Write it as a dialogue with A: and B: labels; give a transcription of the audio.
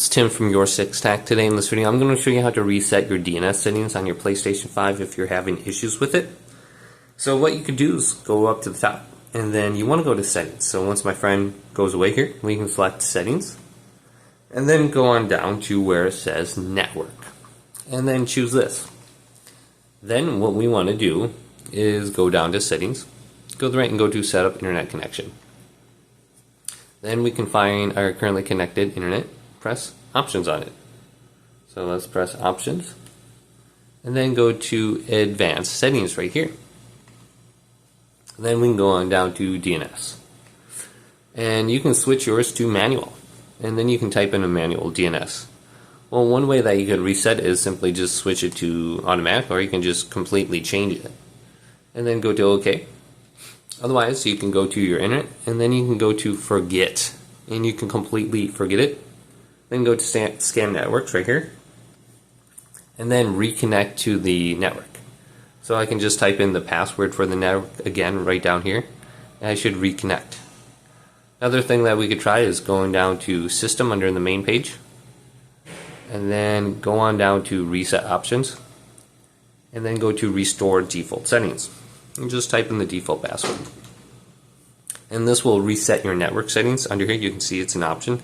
A: It's Tim from YourSixTech. Today in this video I'm going to show you how to reset your DNS settings on your PlayStation 5 if you're having issues with it. So what you can do is go up to the top and then you want to go to settings. So once my friend goes away here, we can select settings and then go on down to where it says network and then choose this. Then what we want to do is go down to settings, go to the right and go to set up internet connection. Then we can find our currently connected internet, press options on it. So let's press options and then go to advanced settings right here. Then we can go on down to DNS. And you can switch yours to manual. And then you can type in a manual DNS. Well, one way that you could reset is simply just switch it to automatic, or you can just completely change it. And then go to OK. Otherwise, you can go to your internet and then you can go to forget. And you can completely forget it. Then go to scan networks right here. And then reconnect to the network. So I can just type in the password for the network again right down here. And I should reconnect. Another thing that we could try is going down to system under the main page. And then go on down to reset options. And then go to restore default settings. And just type in the default password. And this will reset your network settings. Under here you can see it's an option.